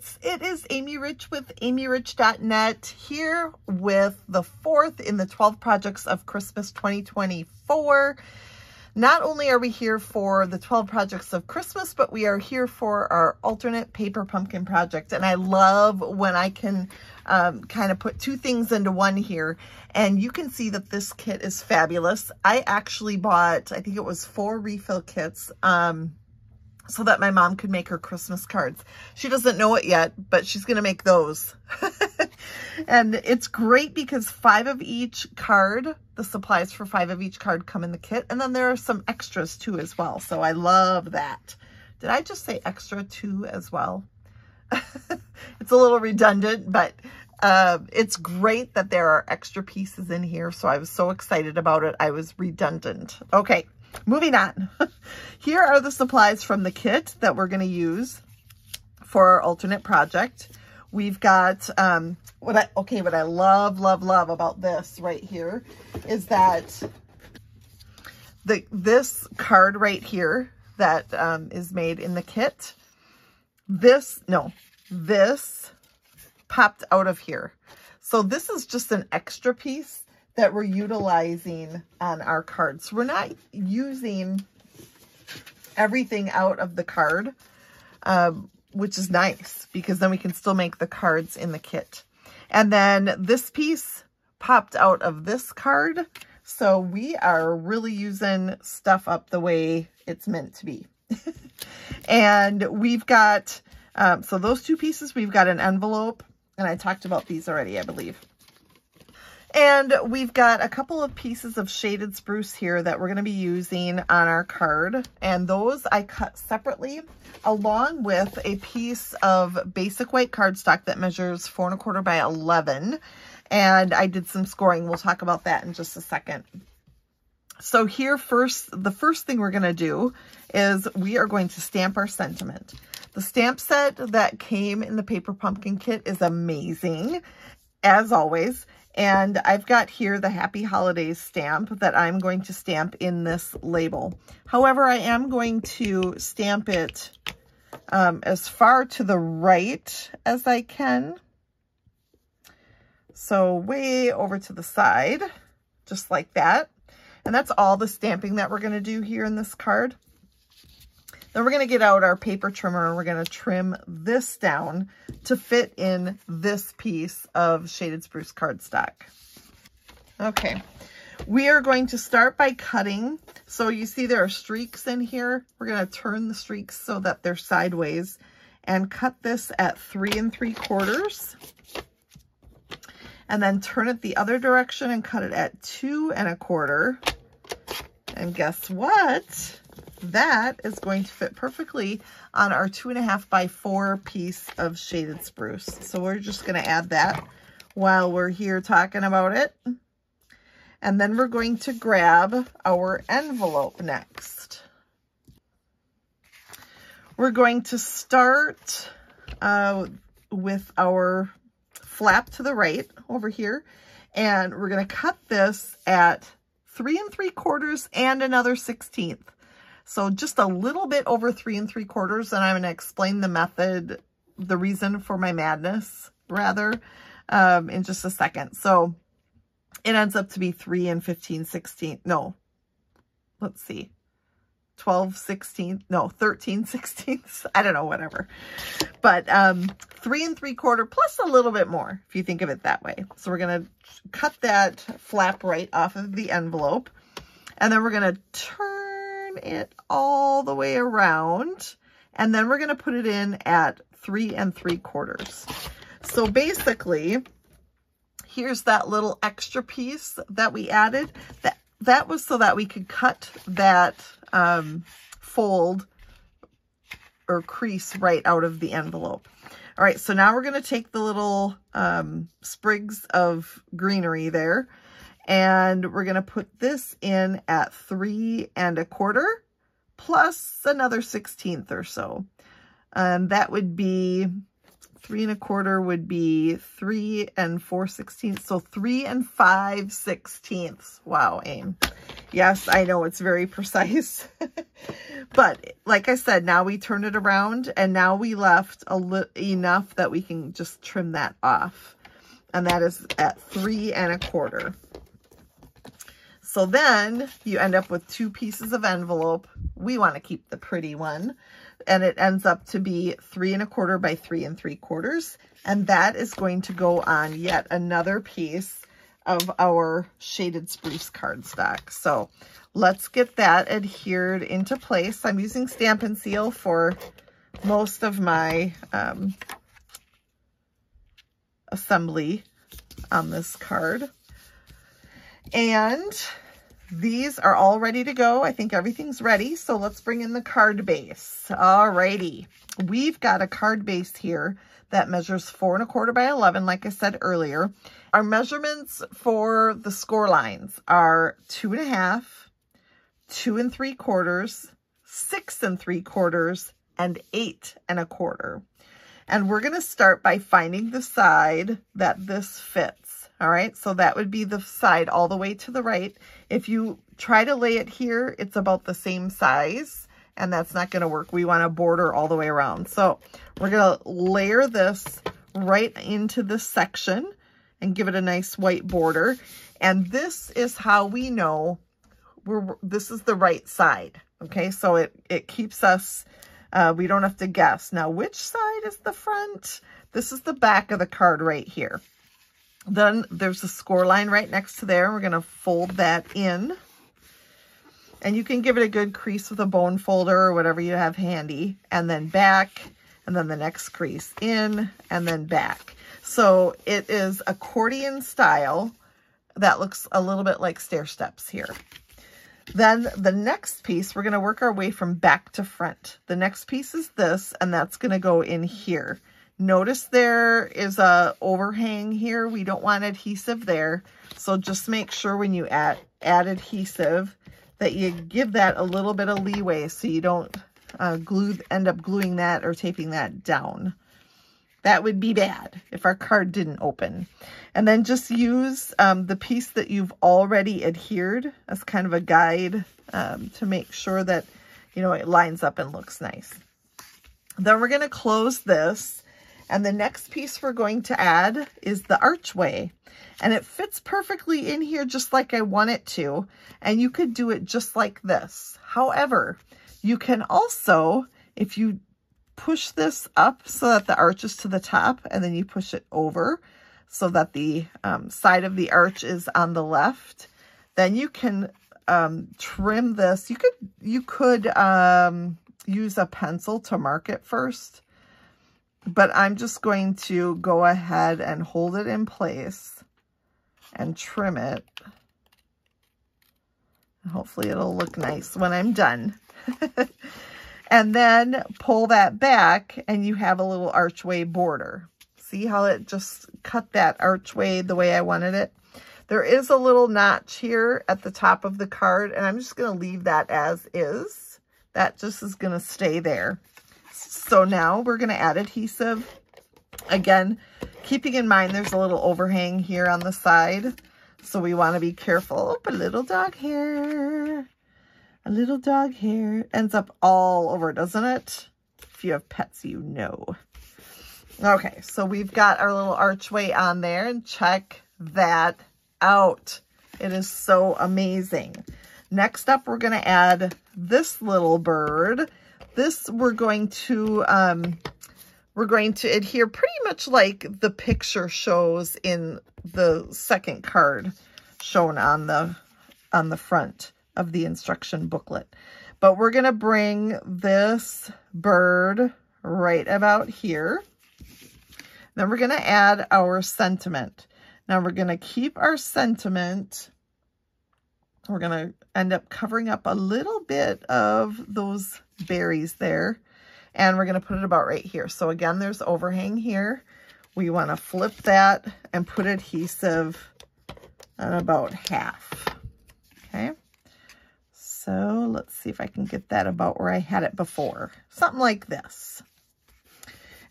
favorites. It is Amy Rich with amyrich.net here with the 4th in the 12 projects of Christmas 2024. Not only are we here for the 12 projects of Christmas, but we are here for our alternate paper pumpkin project. And I love when I can kind of put two things into one here. And you can see that this kit is fabulous. I actually bought, I think it was 4 refill kits, so that my mom could make her Christmas cards. She doesn't know it yet, but she's going to make those. And it's great because 5 of each card, the supplies for 5 of each card come in the kit. And then there are some extras too as well. So I love that. Did I just say extra too as well? It's a little redundant, but it's great that there are extra pieces in here. So I was so excited about it. I was redundant. Okay. Moving on. Here are the supplies from the kit that we're going to use for our alternate project. We've got, what I love about this right here is that this card right here that is made in the kit, this popped out of here. So this is just an extra piece that we're utilizing on our cards. We're not using everything out of the card, which is nice because then we can still make the cards in the kit. And then this piece popped out of this card. So we are really using stuff up the way it's meant to be. And we've got, so those 2 pieces, we've got an envelope, and I talked about these already, I believe. And we've got a couple of pieces of shaded spruce here that we're going to be using on our card. And those I cut separately along with a piece of basic white cardstock that measures 4 1/4 by 11. And I did some scoring. We'll talk about that in just a second. So here the first thing we're going to do is we are going to stamp our sentiment. The stamp set that came in the paper pumpkin kit is amazing, as always. And I've got here the Happy Holidays stamp that I'm going to stamp in this label. However, I am going to stamp it as far to the right as I can. So way over to the side, just like that. And that's all the stamping that we're going to do here in this card. Then we're going to get out our paper trimmer and we're going to trim this down to fit in this piece of shaded spruce cardstock. Okay, we are going to start by cutting. So you see there are streaks in here. We're going to turn the streaks so that they're sideways and cut this at 3 3/4. And then turn it the other direction and cut it at 2 1/4. And guess what? That is going to fit perfectly on our 2 1/2 by 4 piece of shaded spruce. So we're just going to add that while we're here talking about it. And then we're going to grab our envelope next. We're going to start with our flap to the right over here. And we're going to cut this at 3 3/4 and another 1/16. So just a little bit over 3 3/4, and I'm going to explain the method, the reason for my madness, rather, in just a second. So it ends up to be 3 15/16. No, let's see, 12/16. No, 13/16. I don't know, whatever. But 3 3/4 plus a little bit more, if you think of it that way. So we're going to cut that flap right off of the envelope, and then we're going to turn it all the way around, and then we're going to put it in at 3 3/4. So basically, here's that little extra piece that we added. That was so that we could cut that fold or crease right out of the envelope. All right, so now we're going to take the little sprigs of greenery there, and we're going to put this in at 3 1/4 plus another 1/16 or so. That would be 3 1/4 would be 3 4/16. So 3 5/16. Wow, Aim. Yes, I know it's very precise. But like I said, now we turn it around and now we left enough that we can just trim that off. And that is at 3 1/4. So then you end up with 2 pieces of envelope. We want to keep the pretty one. And it ends up to be 3 1/4 by 3 3/4. And that is going to go on yet another piece of our shaded spruce cardstock. So let's get that adhered into place. I'm using Stampin' Seal for most of my assembly on this card. And these are all ready to go. I think everything's ready. So let's bring in the card base. Alrighty. We've got a card base here that measures 4 1/4 by 11, like I said earlier. Our measurements for the score lines are 2 1/2, 2 3/4, 6 3/4, and 8 1/4. And we're going to start by finding the side that this fits. All right, so that would be the side all the way to the right. If you try to lay it here, it's about the same size, and that's not going to work. We want a border all the way around. So we're going to layer this right into this section and give it a nice white border. And this is how we know this is the right side. Okay, so it keeps us, we don't have to guess. Now, which side is the front? This is the back of the card right here. Then there's a score line right next to there. We're going to fold that in. And you can give it a good crease with a bone folder or whatever you have handy. And then back, and then the next crease in, and then back. So it is accordion style that looks a little bit like stair steps here. Then the next piece, we're going to work our way from back to front. The next piece is this, and that's going to go in here. Notice there is a overhang here. We don't want adhesive there. So just make sure when you add adhesive that you give that a little bit of leeway so you don't end up gluing that or taping that down. That would be bad if our card didn't open. And then just use the piece that you've already adhered as kind of a guide to make sure that, you know, it lines up and looks nice. Then we're going to close this. And the next piece we're going to add is the archway. And it fits perfectly in here just like I want it to. And you could do it just like this. However, you can also, if you push this up so that the arch is to the top, and then you push it over so that the side of the arch is on the left, then you can trim this. You could use a pencil to mark it first. But I'm just going to go ahead and hold it in place and trim it. Hopefully it'll look nice when I'm done. And then pull that back and you have a little archway border. See how it just cut that archway the way I wanted it? There is a little notch here at the top of the card, and I'm just going to leave that as is. That just is going to stay there. So now we're going to add adhesive. Again, keeping in mind there's a little overhang here on the side. So we want to be careful. Oh, a little dog hair. A little dog hair. Ends up all over, doesn't it? If you have pets, you know. Okay, so we've got our little archway on there, and check that out. It is so amazing. Next up, we're going to add this little bird. This we're going to adhere pretty much like the picture shows in the second card shown on the front of the instruction booklet. But we're going to bring this bird right about here. Then we're going to add our sentiment. Now we're going to keep our sentiment. We're going to end up covering up a little bit of those berries there. And we're going to put it about right here. So again, there's overhang here. We want to flip that and put adhesive at about half. Okay. So let's see if I can get that about where I had it before. Something like this.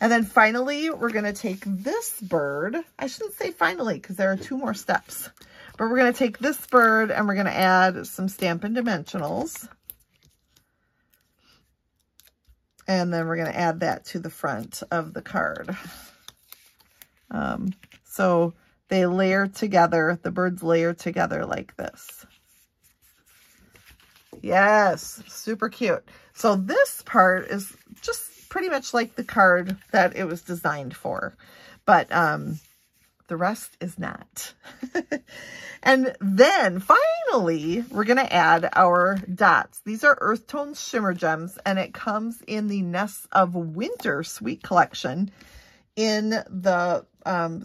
And then finally, we're going to take this bird. I shouldn't say finally because there are 2 more steps. But we're going to take this bird and we're going to add some Stampin' Dimensionals. And then we're going to add that to the front of the card. So they layer together, the birds layer together like this. Yes, super cute. So this part is just pretty much like the card that it was designed for, but the rest is not. And then finally, we're going to add our dots. These are Earth Tones Shimmer Gems, and it comes in the Nests of Winter Suite collection in the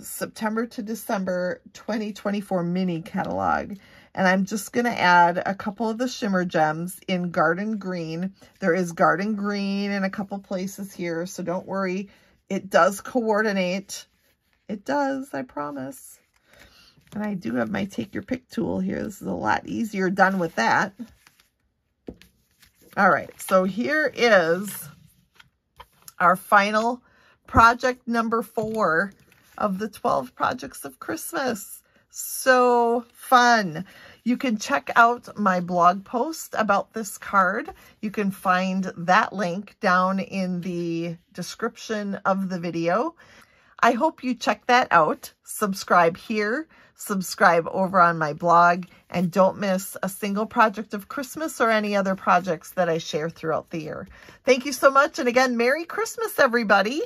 September to December 2024 mini catalog. And I'm just going to add a couple of the shimmer gems in Garden Green. There is Garden Green in a couple places here, so don't worry. It does coordinate. It does, I promise. And I do have my Take Your Pick tool here. This is a lot easier done with that. All right, so here is our final project number 4 of the 12 projects of Christmas. So fun. You can check out my blog post about this card. You can find that link down in the description of the video. I hope you check that out. Subscribe here, subscribe over on my blog, and don't miss a single project of Christmas or any other projects that I share throughout the year. Thank you so much. And again, Merry Christmas, everybody.